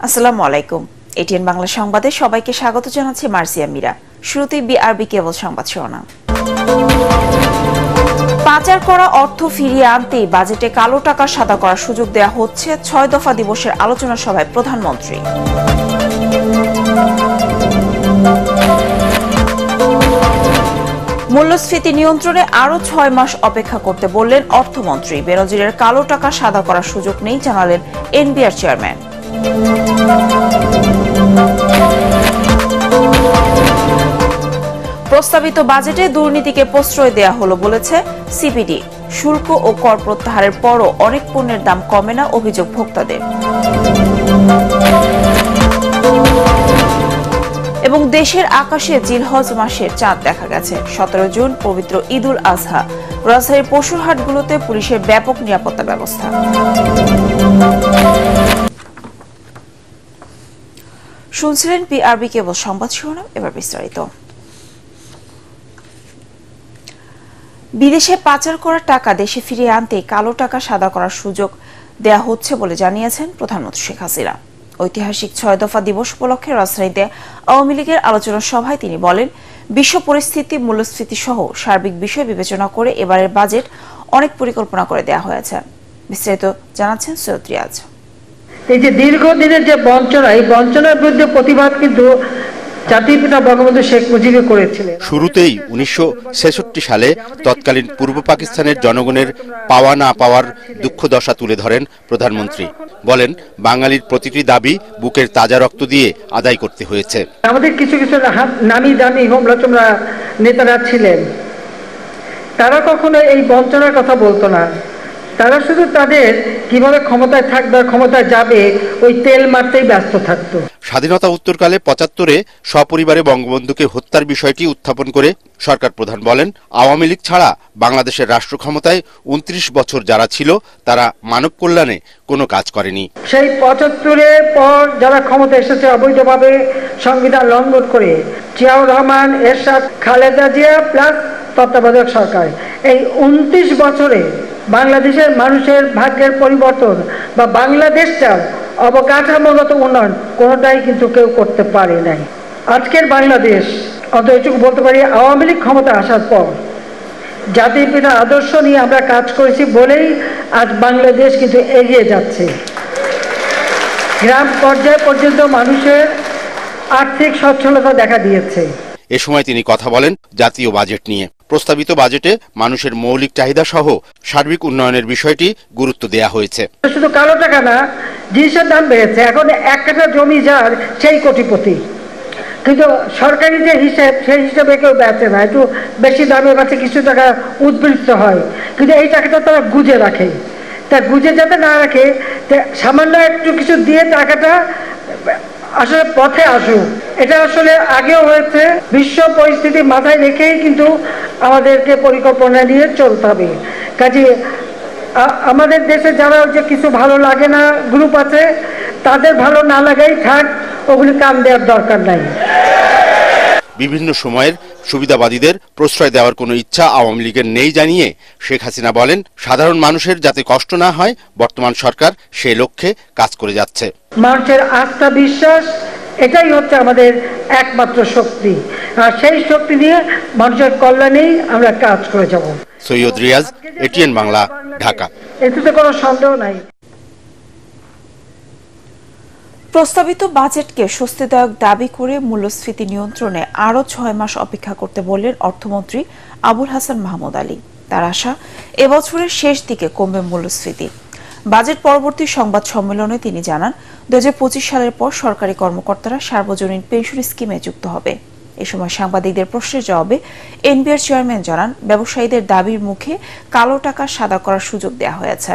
আসসালামু আলাইকুম। এটিএন বাংলা সংবাদে সবাইকে স্বাগত জানাচ্ছি মার্সিয়া মীরা। শুরুতেই বিআরবি কেবল সংবাদ শিরোনাম। পাচার করা অর্থ ফিরিয়ে আনতেই বাজেটে কালো টাকা সাদা করার সুযোগ দেওয়া হচ্ছে ৬ দফা দিবসের আলোচনা সভায় প্রধানমন্ত্রী। মূল্যস্ফীতি নিয়ন্ত্রণে আরও ৬ মাস অপেক্ষা করতে বললেন অর্থমন্ত্রী। বেনজিরের কালো টাকা সাদা করার সুযোগ নেই জানালেন এনবিআর চেয়ারম্যান। প্রস্তাবিত বাজেটে দুর্নীতিকে প্রশ্রয় দেয়া হলো বলেছে সিপিডি। শুল্ক ও কর প্রত্যাহারের পরও অনেক পণ্যের দাম কমে না, অভিযোগ ভোক্তাদের। এবং দেশের আকাশে জিলহজ মাসের চাঁদ দেখা গেছে। ১৭ জুন পবিত্র ঈদুল আজহা। রাজশাহীর পশুর হাটগুলোতে পুলিশের ব্যাপক নিরাপত্তা ব্যবস্থা। শুনছিলেন বিআরবি কেবল সংবাদ শিরোনাম, এবার বিস্তারিত। বিদেশে পাচার করা টাকা দেশে ফিরিয়ে আনতে কালো টাকা সাদা করার সুযোগ দেয়া হচ্ছে বলে জানিয়েছেন প্রধানমন্ত্রী শেখ হাসিনা। ঐতিহাসিক ৬ দফা দিবস উপলক্ষে রাজধানীতে আওয়ামী লীগের আলোচনা সভায় তিনি বলেন, বিশ্ব পরিস্থিতি, মূল্যস্ফীতি সহ সার্বিক বিষয় বিবেচনা করে এবারের বাজেট অনেক পরিকল্পনা করে দেয়া হয়েছে। বিস্তারিত জানাচ্ছেন সৈয়দ রিয়াজ। এই যে দীর্ঘদিনের যে বঞ্চনা, এই বঞ্চনার বিরুদ্ধে প্রতিবাদ কিন্তু জাতির পিতা বঙ্গবন্ধু শেখ মুজিব করেছিলেন। শুরুতেই ১৯৬৬ সালে তৎকালীন পূর্ব পাকিস্তানের জনগণের পাওয়া না পাওয়ার দুঃখ দশা তুলে ধরেন প্রধানমন্ত্রী। বলেন, বাঙালির প্রতিটি দাবি বুকের তাজা রক্ত দিয়ে আদায় করতে হয়েছে। আমাদের কিছু কিছু নামি দামি হোমলাচমরা নেতারা ছিলেন, তারা কখনো এই বঞ্চনার কথা বলতো না। তারা শুধু তাদের কিভাবে ক্ষমতায় থাকবে, ক্ষমতায় যাবে, ওই তেল মারতেই ব্যস্ত থাকতো। স্বাধীনতা উত্তরকালে ৭৫-এ সপরিবারে বঙ্গবন্ধুকে হত্যার বিষয়টি উত্থাপন করে সরকার প্রধান বলেন, আওয়ামী লীগ ছাড়া বাংলাদেশের রাষ্ট্র ক্ষমতায় ২৯ বছর যারা ছিল তারা মানব কল্যাণে কোনো কাজ করেনি। সেই ৭৫-এর পর যারা ক্ষমতা এসেছে অবৈধভাবে সংবিধান লঙ্ঘন করে, জিয়াউর রহমান, এরশাদ, খালেদা জিয়া প্লাস তত্ত্বাবধায়ক সরকার, এই ২৯ বছরে বাংলাদেশের মানুষের ভাগ্যের পরিবর্তন বা বাংলাদেশটার অবকাঠামোগত উন্নয়ন কোনোটাই কিন্তু কেউ করতে পারে নাই। আজকের বাংলাদেশ, অত এটুকু বলতে পারি, আওয়ামী লীগ ক্ষমতা আসার পর জাতির পিতার আদর্শ নিয়ে আমরা কাজ করেছি বলেই আজ বাংলাদেশ কিন্তু এগিয়ে যাচ্ছে। গ্রাম পর্যায় পর্যন্ত মানুষের আর্থিক সচ্ছলতা দেখা দিয়েছে। এ সময় তিনি কথা বলেন জাতীয় বাজেট নিয়ে। প্রস্তাবিত বাজেটে মানুষের মৌলিক চাহিদা সহ সার্বিক উন্নয়নের বিষয়টি গুরুত্ব দেয়া হয়েছে। শুধু কালো টাকা না, জিনিসের দাম বেড়েছে। এখন ১ কাঠা জমি যার সেই কোটিপতি, কিন্তু সরকারি যে হিসেব, সেই হিসেবে কেউ বেচে না। একটু বেশি দামে কাছে কিছু টাকা উদ্বৃত্ত হয়, কিন্তু এই টাকাটা তারা গুজে রাখে। তা গুজে যাতে না রাখে, সামান্য একটু কিছু দিয়ে টাকাটা আসলে পথে আসুক। এটা আসলে আগেও হয়েছে। বিশ্ব পরিস্থিতি মাথায় রেখেই কিন্তু আমাদেরকে পরিকল্পনা নিয়ে চলতে হবে। কাজে আমাদের দেশে যারা যে কিছু ভালো লাগে না গ্রুপ আছে, তাদের ভালো না লাগাই থাক, ওগুলি কান দেওয়ার দরকার নাই। বিভিন্ন সময়ের সুবিধাবাদীদের প্রশ্রয় দেওয়ার কোনো ইচ্ছা আওয়ামী লীগের নেই জানিয়ে শেখ হাসিনা বলেন, সাধারণ মানুষের যাতে কষ্ট না হয় বর্তমান সরকার সেই লক্ষ্যে কাজ করে যাচ্ছে। মানুষের আস্থা, বিশ্বাস, এটাই হচ্ছে আমাদের একমাত্র শক্তি। আর সেই শক্তি নিয়ে মানুষের কল্যাণেই আমরা কাজ করে যাব। সৈয়দ রিয়াজ, এটিএন বাংলা, ঢাকা। এতে কোনো সন্দেহ নাই। প্রস্তাবিত বাজেটকে স্বস্তিদায়ক দাবি করে মূল্যস্ফীতি নিয়ন্ত্রণে আরও ৬ মাস অপেক্ষা করতে বললেন অর্থমন্ত্রী আবুল হাসান মাহমুদ আলী। তার আশা, এবছরের শেষ দিকে কমবে মূল্যস্ফীতি। বাজেট পরবর্তী সংবাদ সম্মেলনে তিনি জানান, ২০২৫ সালের পর সরকারি কর্মকর্তারা সার্বজনীন পেনশন স্কিমে যুক্ত হবে। এ সময় সাংবাদিকদের প্রশ্নের জবাবে এনবিআর চেয়ারম্যান জানান, ব্যবসায়ীদের দাবির মুখে কালো টাকা সাদা করার সুযোগ দেওয়া হয়েছে,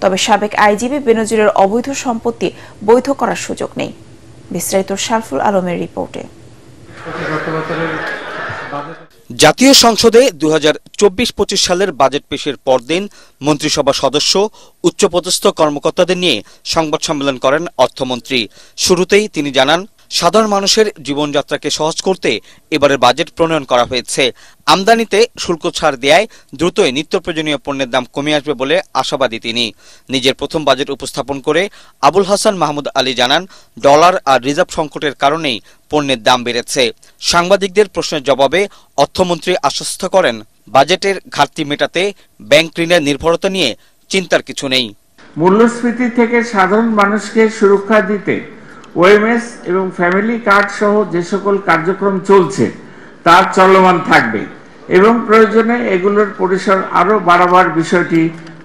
তবে সাবেক আইজিপি বেনজিরের অবৈধ সম্পত্তি বৈধ করার সুযোগ নেই। বিস্তারিত শারফুল আলমের রিপোর্টে। জাতীয় সংসদে ২০২৪-২৫ সালের বাজেট পেশের পরদিন মন্ত্রিসভা সদস্য, উচ্চপদস্থ কর্মকর্তাদের নিয়ে সংবাদ সম্মেলন করেন অর্থমন্ত্রী। শুরুতেই তিনি জানান, সাধারণ মানুষের জীবনযাত্রাকে সহজ করতে এবারের বাজেট প্রণয়ন করা হয়েছে। আমদানিতে শুল্ক ছাড় দেয়ায় দ্রুতই নিত্য প্রয়োজনীয় পণ্যের দাম কমে আসবে বলে আশাবাদী তিনি। নিজের প্রথম বাজেট উপস্থাপন করে আবুল হাসান মাহমুদ আলী জানান, ডলার আর রিজার্ভ সংকটের কারণেই পণ্যের দাম বেড়েছে। সাংবাদিকদের প্রশ্নের জবাবে অর্থমন্ত্রী আশ্বস্ত করেন, বাজেটের ঘাটতি মেটাতে ব্যাংক ঋণের নির্ভরতা নিয়ে চিন্তার কিছু নেই। মূল্যস্ফীতি থেকে সাধারণ মানুষকে সুরক্ষা দিতে ওএমএস এবং ফ্যামিলি কার্ড সহ যে সকল কার্যক্রম চলছে তা চলমান থাকবে এবং প্রয়োজনে এগুলোর পরিসর আরো বাড়াবার বিষয়টি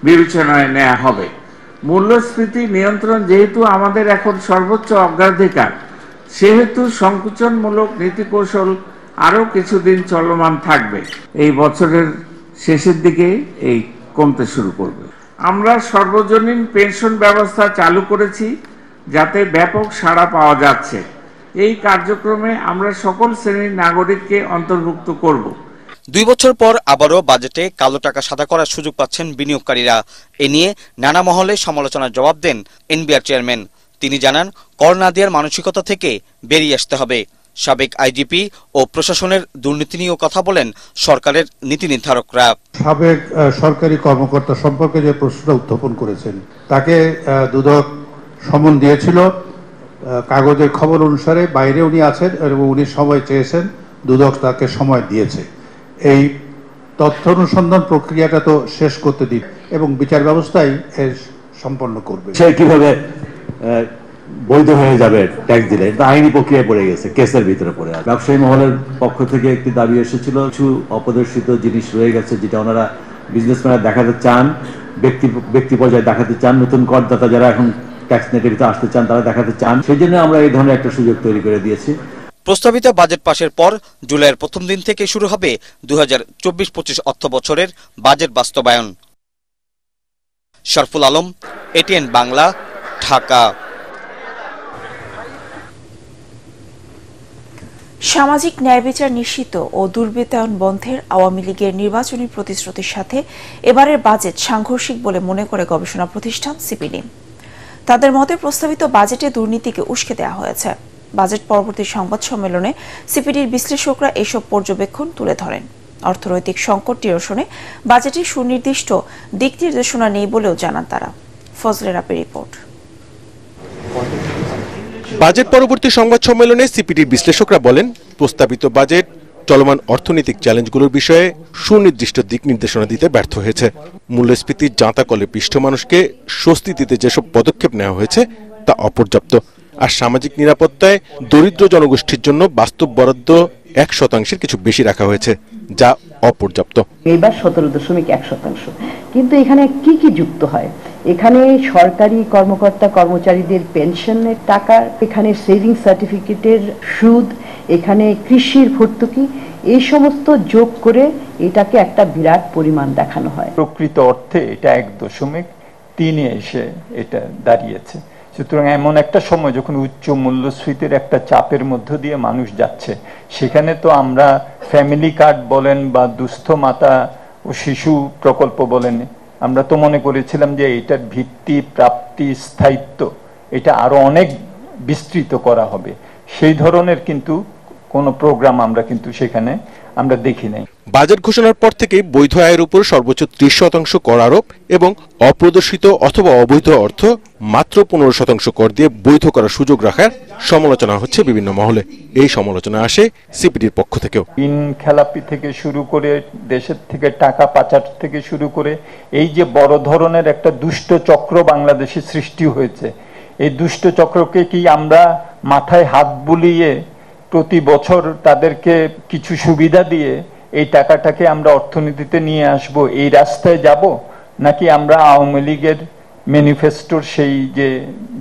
বিবেচনায় নেওয়া হবে। মূল্যস্ফীতি নিয়ন্ত্রণ যেহেতু আমাদের এখন সর্বোচ্চ অগ্রাধিকার, সেহেতু সংকোচনমূলক নীতিকৌশল আরো কিছুদিন চলমান থাকবে। এই বছরের শেষের দিকে এই কমতে শুরু করবে। আমরা সর্বজনীন পেনশন ব্যবস্থা চালু করেছি, যাতে ব্যাপক সাড়া পাওয়া যাচ্ছে। এই কার্যক্রমে আমরা সকল শ্রেণীর নাগরিককে অন্তর্ভুক্ত করব। 2 বছর পর আবারও বাজেটে কালো টাকা সাদা করার সুযোগ পাচ্ছেন বিনিয়োগকারীরা। এ নিয়ে নানা মহলে সমালোচনার জবাব দেন এনবিআর চেয়ারম্যান। তিনি জানান, কর না দেওয়ার মানসিকতা থেকে বেরিয়ে আসতে হবে। সাবেক আইজিপি ও প্রশাসনের দুর্নীতি নিয়েও কথা বলেন সরকারের নীতি নির্ধারকরা। সাবেক সরকারি কর্মকর্তা সম্পর্কে যে প্রশ্নটা উত্থাপন করেছেন, তাকে দুদক সমন দিয়েছিল। কাগজের খবর অনুসারে বাইরে উনি আছেন এবং উনি সময় চেয়েছেন, দুদক তাকে সময় দিয়েছে। এই তথ্য অনুসন্ধান প্রক্রিয়াটা তো শেষ করতে দিন এবং বিচার ব্যবস্থাই সম্পন্ন করবে। সে কিভাবে বৈধ হয়ে যাবে ট্যাক্স দিলে, এটা আইনি প্রক্রিয়ায় পড়ে গেছে, কেসের ভিতরে পড়ে আছে। ব্যবসায়ী মহলের পক্ষ থেকে একটি দাবি এসেছিল, কিছু অপ্রদর্শিত জিনিস রয়ে গেছে যেটা ওনারা বিজনেসম্যানরা দেখাতে চান, ব্যক্তি পর্যায়ে দেখাতে চান, নতুন করদাতা যারা এখন ট্যাক্স নেটের ভিতরে আসতে চান তারা দেখাতে চান। সেই জন্য আমরা এই ধরনের একটা সুযোগ তৈরি করে দিয়েছি। প্রস্তাবিত বাজেট পাশের পর জুলাইয়ের প্রথম দিন থেকে শুরু হবে 2024-25 অর্থ বছরের বাজেট বাস্তবায়ন। শরফুল আলম, এটিএন বাংলা, ঢাকা। সামাজিক ন্যায় বিচার নিশ্চিত ও দুর্বৃত্তায়ন বন্ধের আওয়ামী লীগের নির্বাচনী প্রতিশ্রুতির সাথে এবারের বাজেট সাংঘর্ষিক বলে মনে করে গবেষণা প্রতিষ্ঠান সিপিডি। তাদের মতে প্রস্তাবিত বাজেটে দুর্নীতিকে উস্কে দেওয়া হয়েছে। বাজেট পরবর্তী সংবাদ সম্মেলনে সিপিডির বিশ্লেষকরা এসব পর্যবেক্ষণ তুলে ধরেন। অর্থনৈতিক সংকট নিরসনে বাজেটে সুনির্দিষ্ট দিক নির্দেশনা নেই বলেও জানান তারা। ফজলে রাপের রিপোর্ট। বাজেট পরবর্তী সংবাদ সম্মেলনে সিপিডির বিশ্লেষকরা বলেন, প্রস্তাবিত বাজেট চলমান অর্থনৈতিক চ্যালেঞ্জগুলোর বিষয়ে সুনির্দিষ্ট দিক নির্দেশনা দিতে ব্যর্থ হয়েছে। মূল্যস্ফীতির জাঁতাকলে পিষ্ট মানুষকে স্বস্তি দিতে যেসব পদক্ষেপ নেওয়া হয়েছে তা অপর্যাপ্ত। আর সামাজিক নিরাপত্তায় দরিদ্র জনগোষ্ঠীর জন্য বাস্তব বরাদ্দ 1% কিছু বেশি রাখা হয়েছে, যা অপর্যাপ্ত। এইবার 17.1%। কিন্তু এখানে কি কি যুক্ত হয়? এখানে সরকারি কর্মকর্তা কর্মচারীদের পেনশনের টাকা, এখানে সেভিং সার্টিফিকেটের সুদ, এখানে কৃষির ভর্তুকি, এই সমস্ত যোগ করে এটাকে একটা বিরাট পরিমাণ দেখানো হয়। প্রকৃত অর্থে এটা 1.3 এসে এটা দাঁড়িয়েছে। সুতরাং এমন একটা সময় যখন উচ্চ মূল্যস্ফীতির একটা চাপের মধ্য দিয়ে মানুষ যাচ্ছে, সেখানে তো আমরা ফ্যামিলি কার্ড বলেন বা দুস্থ মাতা ও শিশু প্রকল্প বলেন, আমরা তো মনে করেছিলাম যে এটার ভিত্তি, প্রাপ্তি, স্থায়িত্ব এটা আরো অনেক বিস্তৃত করা হবে। সেই ধরনের কিন্তু কোনো প্রোগ্রাম আমরা কিন্তু সেখানে আমরা দেখি নাই। বাজেট ঘোষণার পর থেকে বৈধ আয়ের উপর সর্বোচ্চ 30% কর আরোপ এবং অপ্রদর্শিত অথবা অবৈধ অর্থ মাত্র 15% কর দিয়ে বৈধ করার সুযোগ রাখার সমালোচনা হচ্ছে বিভিন্ন মহলে। এই সমালোচনা আসে সিপিডির পক্ষ থেকেও। ঋণ খেলাপি থেকে শুরু করে দেশের থেকে টাকা পাচার থেকে শুরু করে এই যে বড় ধরনের একটা দুষ্ট চক্র বাংলাদেশে সৃষ্টি হয়েছে, এই দুষ্ট চক্রকে কি আমরা মাথায় হাত বুলিয়ে প্রতি বছর তাদেরকে কিছু সুবিধা দিয়ে এই টাকাটাকে আমরা অর্থনীতিতে নিয়ে আসব, এই রাস্তায় যাব, নাকি আমরা আওয়ামী লীগের ম্যানিফেস্টোর সেই যে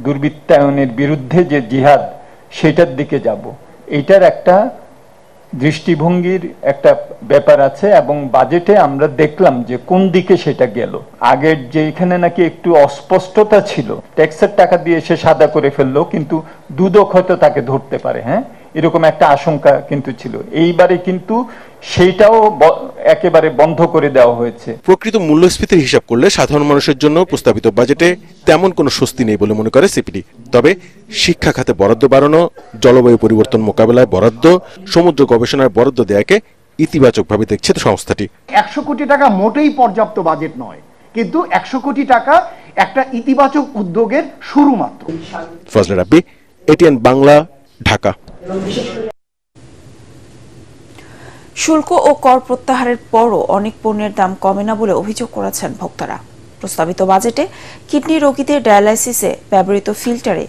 দুর্বৃত্তায়নের বিরুদ্ধে যে জিহাদ সেটার দিকে যাব? এটার একটা দৃষ্টিভঙ্গির একটা ব্যাপার আছে এবং বাজেটে আমরা দেখলাম যে কোন দিকে সেটা গেল। আগের যে এখানে নাকি একটু অস্পষ্টতা ছিল, ট্যাক্সের টাকা দিয়ে সে সাদা করে ফেললো, কিন্তু দুদক হয়তো তাকে ধরতে পারে, হ্যাঁ, এরকম একটা আশঙ্কা কিন্তু ছিল। এইবারে কিন্তু সেইটাও একেবারে বন্ধ করে দেওয়া হয়েছে। প্রকৃত মূল্যস্ফীতির হিসাব করলে সাধারণ মানুষের জন্য প্রস্তাবিত বাজেটে তেমন কোনো স্বস্তি নেই বলে মনে করে সিপিডি। তবে শিক্ষা খাতে বরাদ্দ বাড়ানো, জলবায়ু পরিবর্তন মোকাবেলায় বরাদ্দ, সমুদ্র গবেষণায় বরাদ্দ দেয়াকে ইতিবাচকভাবে দেখছে সংস্থাটি। 100 কোটি টাকা মোটেই পর্যাপ্ত বাজেট নয়, কিন্তু 100 কোটি টাকা একটা ইতিবাচক উদ্যোগের শুরু মাত্র। ফজলে রাব্বি, এটিএন বাংলা, ঢাকা। শুল্ক ও কর প্রত্যাহারের পরও অনেক পণ্যের দাম কমে না বলে অভিযোগ করেছেন ভোক্তারা। প্রস্তাবিত বাজেটে কিডনি রোগীদের ডায়ালাইসিসে ব্যবহৃত ফিল্টারে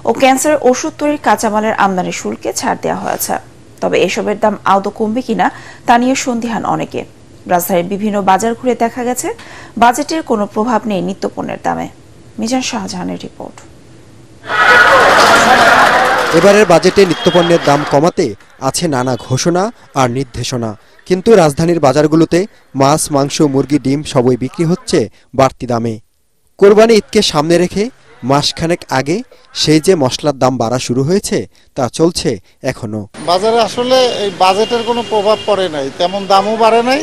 ও ক্যান্সারের ওষুধ তৈরির কাঁচামালের আমদানি শুল্কে ছাড় দেওয়া হয়েছে। তবে এসবের দাম আদৌ কমবে কিনা তা নিয়ে সন্দিহান অনেকে। রাজধানীর বিভিন্ন বাজার ঘুরে দেখা গেছে বাজেটের কোনো প্রভাব নেই নিত্যপণ্যের দামে। মিজান শাহজাহানের রিপোর্ট। এবারের বাজেটে নিত্যপণ্যের দাম কমাতে আছে নানা ঘোষণা আর নির্দেশনা, কিন্তু রাজধানীর বাজারগুলোতে মাছ, মাংস, মুরগি, ডিম সবই বিক্রি হচ্ছে বাড়তি দামে। কোরবানি ঈদকে সামনে রেখে মাসখানেক আগে সেই যে মশলার দাম বাড়া শুরু হয়েছে তা চলছে এখনো। বাজারে আসলে এই বাজেটের কোনো প্রভাব পড়ে নাই, তেমন দামও বাড়ে নাই,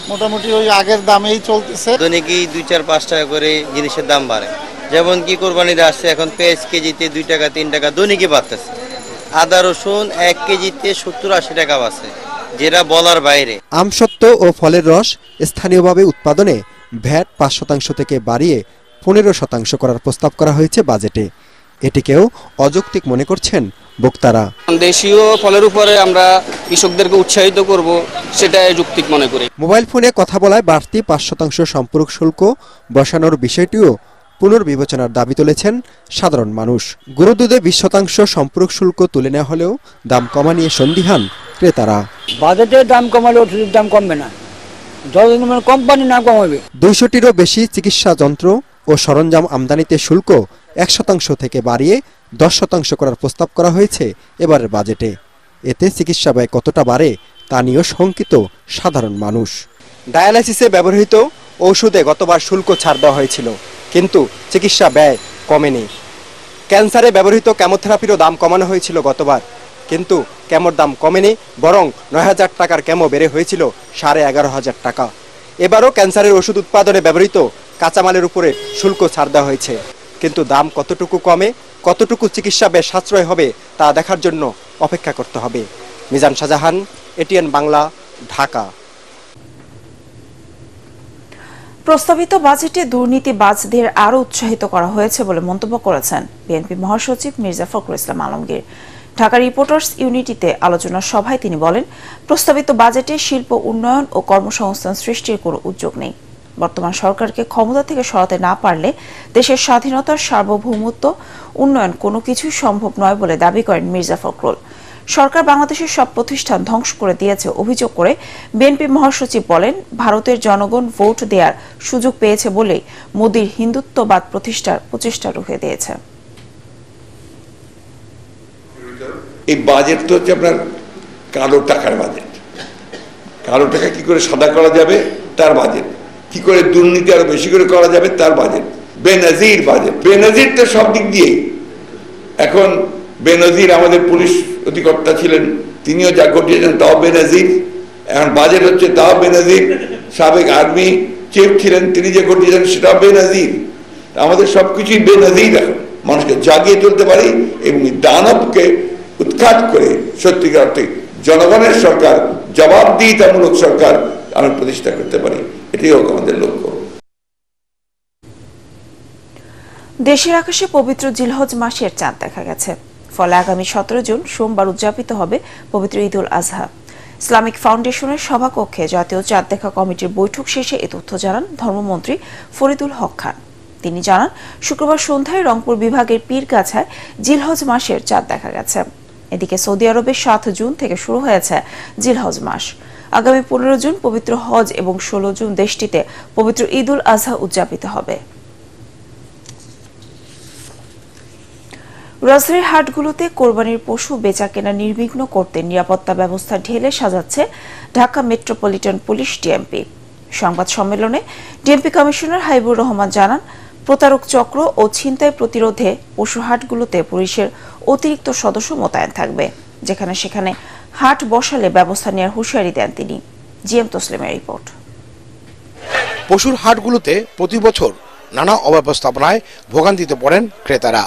মোটামুটি ওই আগের দামেই চলতেছে। দৈনিকই 2-4-5 টাকা করে জিনিসের দাম বাড়ে। যেমন কি কোরবানিতে আসছে, এখন পেঁয়াজ কেজিতে 2 টাকা 3 টাকা দৈনিকই বাড়তেছে। আদা রসুন 1 কেজিতে 70-80 টাকা বাড়ছে, যেটা বলার বাইরে। আমসত্ত্ব ও ফলের রস স্থানীয়ভাবে উৎপাদনে ভ্যাট 5% থেকে বাড়িয়ে 15% করার প্রস্তাব করা হয়েছে বাজেটে। এটিকেও অযৌক্তিক মনে করছেন ভোক্তারা। দেশীয় ফলের উপরে আমরা কৃষকদেরকে উৎসাহিত করব, সেটা যৌক্তিক মনে করি। মোবাইল ফোনে কথা বলায় বাড়তি 5% সম্পর্ক শুল্ক বসানোর বিষয়টিও পুনর্বিবেচনার দাবি তুলেছেন সাধারণ মানুষ। গরু দুধে 20% সম্পর্ক শুল্ক তুলে নেওয়া হলেও দাম কমা নিয়ে সন্দিহান ক্রেতারা। বাজেটের দাম কমালে ওষুধের দাম কমবে না, কোম্পানি না কমাবে। 200টিরও বেশি চিকিৎসা যন্ত্র ও সরঞ্জাম আমদানিতে শুল্ক 1% থেকে বাড়িয়ে 10% করার প্রস্তাব করা হয়েছে এবারের বাজেটে। এতে চিকিৎসা ব্যয় কতটা বাড়ে তা নিয়েও শঙ্কিত সাধারণ মানুষ। ডায়ালাইসিসে ব্যবহৃত ঔষধে গতবার শুল্ক ছাড় দেওয়া হয়েছিল, কিন্তু চিকিৎসা ব্যয় কমেনি। ক্যান্সারে ব্যবহৃত কেমোথেরাপিরও দাম কমানো হয়েছিল গতবার, কিন্তু কেমোর দাম কমেনি, বরং 9,000 টাকার কেমো বেড়ে হয়েছিল 11,500 টাকা। এবারও ক্যান্সারের ওষুধ উৎপাদনে ব্যবহৃত কাঁচামালের উপরে শুল্ক ছাড় দেওয়া হয়েছে, কিন্তু দাম কতটুকু কমে, কতটুকু চিকিৎসা ব্যয় সাশ্রয় হবে তা দেখার জন্য অপেক্ষা করতে হবে। মিজান শাহজাহান, এটিএন বাংলা, ঢাকা। প্রস্তাবিত বাজেটে দুর্নীতিবাজদের আরও উৎসাহিত করা হয়েছে বলে মন্তব্য করেছেন বিএনপি মহাসচিব মির্জা ফখরুল ইসলাম আলমগীর। ঢাকা রিপোর্টার্স ইউনিটিতে আলোচনা সভায় তিনি বলেন, প্রস্তাবিত বাজেটে শিল্প উন্নয়ন ও কর্মসংস্থান সৃষ্টির কোনো উদ্যোগ নেই। বর্তমান সরকারকে ক্ষমতা থেকে সরাতে না পারলে দেশের স্বাধীনতার সার্বভৌমত্ব উন্নয়ন কোনো কিছুই সম্ভব নয় বলে দাবি করেন মির্জা ফখরুল। সরকার বাংলাদেশের সব প্রতিষ্ঠান ধ্বংস করে দিয়েছে অভিযোগ করে বিএনপি মহাসচিব বলেন, ভারতের জনগণ ভোট দেওয়ার সুযোগ পেয়েছে বলেই মোদির হিন্দুত্ববাদ প্রতিষ্ঠার প্রচেষ্টা রুখে দিয়েছে। এই বাজেট তো হচ্ছে আপনার কালো টাকার বাজেট। কালো টাকা কি করে সাদা করা যাবে তার বাজেট, কি করে দুর্নীতি আরো বেশি করে করা যাবে তার বাজেট। বেনজির বাজেট, বেনজির তো সব দিক দিয়ে। এখন বেনজির আমাদের পুলিশ অধিকর্তা ছিলেন, তিনিও যা ঘটিয়েছেন তাও বেনজির। এখন বাজেট হচ্ছে তাও বেনজির। সাবেক আর্মি চিফ ছিলেন, তিনি যে ঘটিয়েছেন সেটাও বেনজির। আমাদের সবকিছুই বেনজির। এখন মানুষকে জাগিয়ে তুলতে পারি এবং দানবকে উৎখাত করে সত্যিকার অর্থে জনগণের সরকার, জবাবদিহিতামূলক সরকার আমরা প্রতিষ্ঠা করতে পারি, এটাই হোক আমাদের লক্ষ্য। দেশের আকাশে পবিত্র জিলহজ মাসের চাঁদ দেখা গেছে, ফলে আগামী 17 জুন সোমবার উদযাপিত হবে পবিত্র ঈদ উল আজহা। ইসলামিক ফাউন্ডেশনের সভাকক্ষে জাতীয় চাঁদ দেখা কমিটির বৈঠক শেষে এ তথ্য জানান ধর্মমন্ত্রী ফরিদুল হক খান। তিনি জানান, শুক্রবার সন্ধ্যায় রংপুর বিভাগের পীরগাছায় জিলহজ মাসের চাঁদ দেখা গেছে। এদিকে সৌদি আরবে 7 জুন থেকে শুরু হয়েছে জিলহজ মাস। আগামী 15 জুন পবিত্র হজ এবং 16 জুন দেশটিতে পবিত্র ঈদ উল আজহা উদযাপিত হবে। রাজধানীর হাটগুলোতে কোরবানির পশু বেচাকেনা নির্বিঘ্ন করতে নিরাপত্তা ব্যবস্থা ঢেলে সাজাচ্ছে ঢাকা মেট্রোপলিটন পুলিশ ডিএমপি। সংবাদ সম্মেলনে ডিএমপি কমিশনার হাবিবুর রহমান জানান, প্রতারক চক্র ও ছিনতাই প্রতিরোধে পশু হাটগুলোতে পুলিশের অতিরিক্ত সদস্য মোতায়েন থাকবে। যেখানে সেখানে হাট বসালে ব্যবস্থা নেওয়ার হুঁশিয়ারি দেন তিনি। জিএম তসলিমের রিপোর্ট। পশুর হাটগুলোতে প্রতি বছর নানা অব্যবস্থাপনায় ভোগান্তিতে পড়েন ক্রেতারা।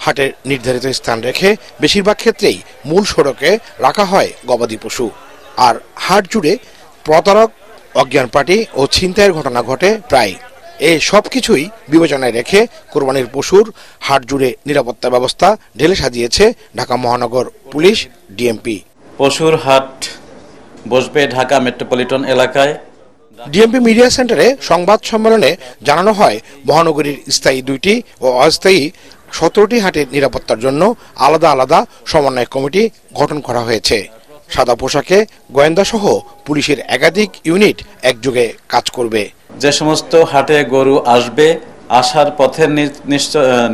হাটের নির্ধারিত স্থান রেখে বেশিরভাগ ক্ষেত্রেই মূল সড়কে রাখা হয় গবাদি পশু, আর হাট জুড়ে প্রতারক, অজ্ঞান পার্টি ও ছিনতাইয়ের ঘটনা ঘটে প্রায়। এই সব কিছুই বিবেচনায় রেখে কোরবানির পশুর হাট জুড়ে নিরাপত্তা ব্যবস্থা ঢেলে সাজিয়েছে ঢাকা মহানগর পুলিশ ডিএমপি। পশুর হাট বসবে ঢাকা মেট্রোপলিটন এলাকায়। ডিএমপি মিডিয়া সেন্টারে সংবাদ সম্মেলনে জানানো হয়, মহানগরীর স্থায়ী 2টি ও অস্থায়ী 17টি হাটের নিরাপত্তার জন্য আলাদা আলাদা সমন্বয় কমিটি গঠন করা হয়েছে। সাদা পোশাকে গোয়েন্দা সহ পুলিশের একাধিক ইউনিট একযোগে কাজ করবে। যে সমস্ত হাটে গরু আসবে, আসার পথের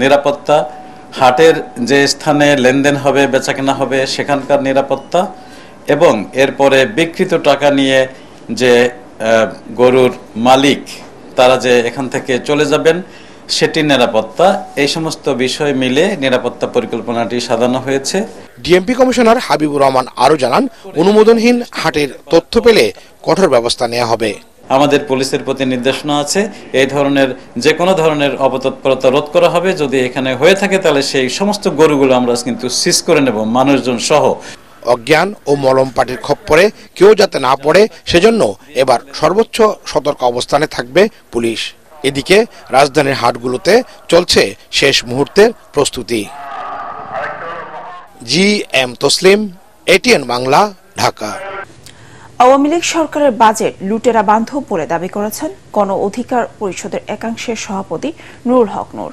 নিরাপত্তা, হাটের যে স্থানে লেনদেন হবে, বেচাকেনা হবে সেখানকার নিরাপত্তা, এবং এরপরে বিকৃত টাকা নিয়ে যে গরুর মালিক তারা যে এখান থেকে চলে যাবেন সেটির নিরাপত্তা, এই সমস্ত বিষয় মিলে নিরাপত্তা পরিকল্পনাটি সাজানো হয়েছে। ডিএমপি কমিশনার হাবিবুর রহমান আরও জানান, অনুমোদনহীন হাটের তথ্য পেলে কঠোর ব্যবস্থা নেওয়া হবে। আমাদের পুলিশের প্রতি নির্দেশনা আছে, এই ধরনের যে কোনো ধরনের অপতৎপরতা রোধ করা হবে। যদি এখানে হয়ে থাকে তাহলে সেই সমস্ত গরুগুলো আমরা কিন্তু সিজ করে নেব, মানুষজন সহ। অজ্ঞান ও মলম পাটির খপ্পরে কেউ যাতে না পড়ে সেজন্য এবার সর্বোচ্চ সতর্ক অবস্থানে থাকবে পুলিশ। এদিকে রাজধানীর হাটগুলোতে চলছে শেষ মুহূর্তের প্রস্তুতি। GM Taslim, ATN Bangla, Dhaka. আওয়ামী লীগ সরকারের বাজেট লুটেরা বান্ধব বলে দাবি করেছেন গণ অধিকার পরিষদের একাংশের সভাপতি নুরুল হক নূর।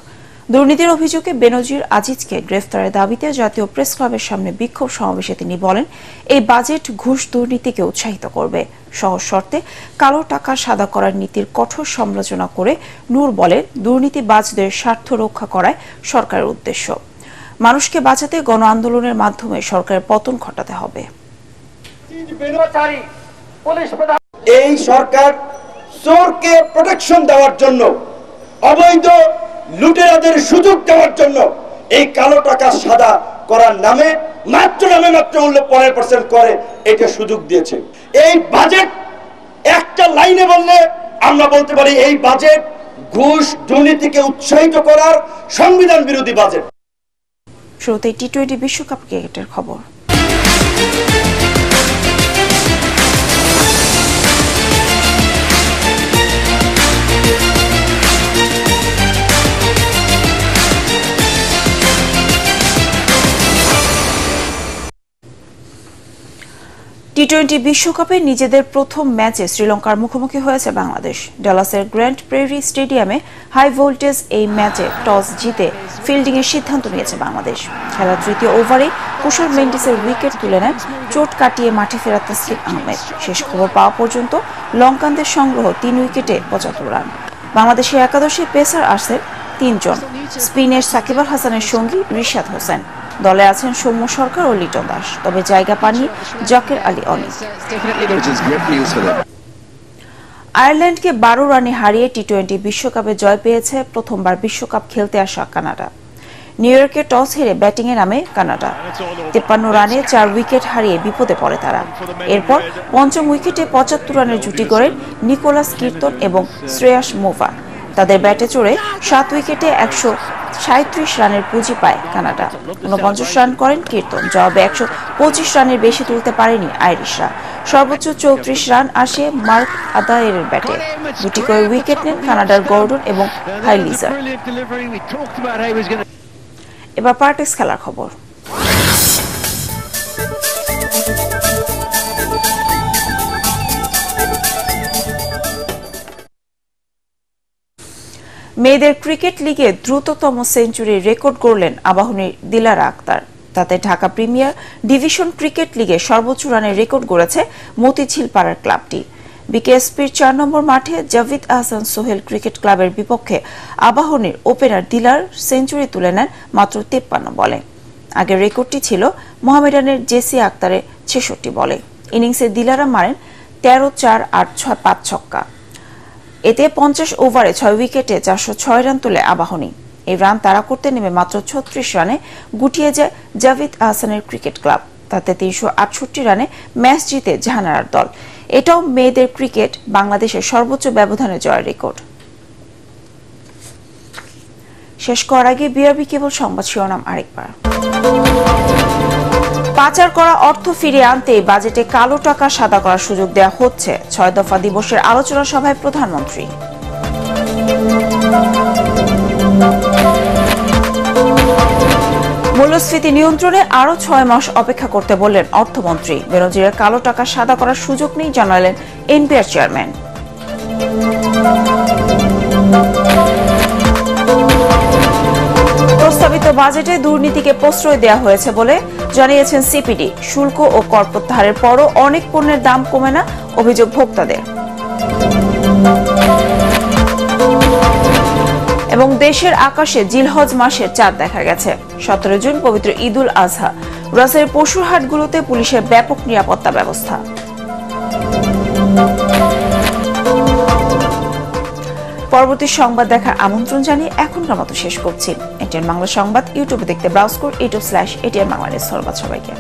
দুর্নীতির অভিযোগে বেনজির আজিজকে গ্রেফতারের দাবিতে জাতীয় প্রেস ক্লাবের সামনে বিক্ষোভ সমাবেশে তিনি বলেন, এই বাজেট ঘুষ দুর্নীতিকে উৎসাহিত করবে। সহজ শর্তে কালো টাকা সাদা করার নীতির কঠোর সমালোচনা করে নূর বলেন, দুর্নীতিবাজদের স্বার্থ রক্ষা করায় সরকারের উদ্দেশ্য। মানুষকে বাঁচাতে গণ আন্দোলনের মাধ্যমে সরকারের পতন ঘটাতে হবে। এই সরকার চোরকে প্রোটেকশন দেওয়ার জন্য, অবৈধ লুটেরাদের সুযোগ দেওয়ার জন্য এই কালো টাকা সাদা করার নামে মাত্র 15% করে এটা সুযোগ দিয়েছে। এই বাজেট একটা লাইনে বললে আমরা বলতে পারি এই বাজেট ঘুষ দুর্নীতিকে উৎসাহিত করার সংবিধান বিরোধী বাজেট। শুরুতে টি-20 বিশ্বকাপ ক্রিকেটের খবর। টি-20 বিশ্বকাপে নিজেদের প্রথম ম্যাচে শ্রীলঙ্কার মুখোমুখি হয়েছে বাংলাদেশ। ডালাসের গ্র্যান্ড প্রেরি স্টেডিয়ামে হাই ভোল্টেজ এই ম্যাচে টস জিতে ফিল্ডিং এর সিদ্ধান্ত নিয়েছে বাংলাদেশ। খেলার তৃতীয় ওভারে কুশল মেন্ডিসের উইকেট তুলে নেন চোট কাটিয়ে মাঠে ফেরা তাসকিন আহমেদ। শেষ খবর পাওয়া পর্যন্ত লঙ্কানদের সংগ্রহ 3 উইকেটে 75 রান। বাংলাদেশের একাদশে পেসার আছেন 3 জন। স্পিনের সাকিব আল হাসানের সঙ্গী রিশাদ হোসেন। দলে আছেন সৌম্য সরকার ও লিটন দাস, তবে জায়গা পাননি জাকের আলী অনিক। আয়ারল্যান্ডকে 12 রানে হারিয়ে টি-20 বিশ্বকাপে জয় পেয়েছে প্রথমবার বিশ্বকাপ খেলতে আসা কানাডা। নিউ ইয়র্কে টস হেরে ব্যাটিংয়ে নামে কানাডা। 53 রানে 4 উইকেট হারিয়ে বিপদে পড়ে তারা। এরপর পঞ্চম উইকেটে 75 রানের জুটি গড়েন নিকোলাস কির্তন এবং শ্রেয়াস মোভা। তাদের ব্যাটে চড়ে 7 উইকেটে 137 রানের পুঁজি পায় কানাডা। 49 রান করেন কির্তন, জবাবে 125 রানের বেশি তুলতে পারেনি আইরিশরা। সর্বোচ্চ 34 রান আসে মার্ক আদায়ের ব্যাটে। দুটি করে উইকেট নেন কানাডার গর্ডন এবং হাইলিজার। এবার পার্টিস খেলার খবর। মেয়েদের ক্রিকেট লিগে দ্রুততম সেঞ্চুরির রেকর্ড গড়লেন আবাহনীর দিলারা আক্তার। তাতে ঢাকা প্রিমিয়ার ডিভিশন ক্রিকেট লিগে সর্বোচ্চ রানের রেকর্ড গড়েছে মতিঝিল পাড়ার ক্লাবটি। বিকেএসপির 4 নম্বর মাঠে জাভিদ আহসান সোহেল ক্রিকেট ক্লাবের বিপক্ষে আবাহনীর ওপেনার দিলার সেঞ্চুরি তুলে নেন মাত্র 53 বলে। আগের রেকর্ডটি ছিল মোহামেডানের জেসি আক্তারের 66 বলে। ইনিংসে দিলারা মারেন 13-4, 8-6, 5 ছক্কা। এতে 50 ওভারে 6 উইকেটে 406 রান তোলে আবাহনী। এই রান তাড়া করতে নেমে মাত্র 36 রানে গুটিয়ে যায় জাভিদ আহসানের ক্রিকেট ক্লাব। তাতে 368 রানে ম্যাচ জিতে জাহানারার দল। এটাও মেয়েদের ক্রিকেট বাংলাদেশের সর্বোচ্চ ব্যবধানে জয়ের রেকর্ড। শেষ করার আগে বিআরবি কেবল সংবাদ শিরোনাম আরেকবার। পাচার করা অর্থ ফিরিয়ে আনতে বাজেটে কালো টাকা সাদা করার সুযোগ দেওয়া হচ্ছে। 6 দফা দিবসের আলোচনা সভায় প্রধানমন্ত্রী। মূল্যস্ফীতি নিয়ন্ত্রণে আরো 6 মাস অপেক্ষা করতে বললেন অর্থমন্ত্রী। বেনজিরের কালো টাকা সাদা করার সুযোগ নেই জানালেন এনপিআর চেয়ারম্যান। প্রস্তাবিত বাজেটে দুর্নীতিকে প্রশ্রয় দেওয়া হয়েছে বলে জানিয়েছেন সিপিডি। শুল্ক ও কর প্রত্যাহারের পরও অনেক পণ্যের দাম কমে না, অভিযোগ ভোক্তাদের। এবং দেশের আকাশে জিলহজ মাসের চাঁদ দেখা গেছে। 17 জুন পবিত্র ঈদুল আজহা। রাজশাহীর পশুর হাটগুলোতে পুলিশের ব্যাপক নিরাপত্তা ব্যবস্থা। পরবর্তী সংবাদ দেখার আমন্ত্রণ জানিয়ে এখনকার মতো শেষ করছি। এটিএন বাংলা সংবাদ ইউটিউবে দেখতে ব্রাউজ করুন youtube/ATN Bangladesh। ধন্যবাদ সবাইকে।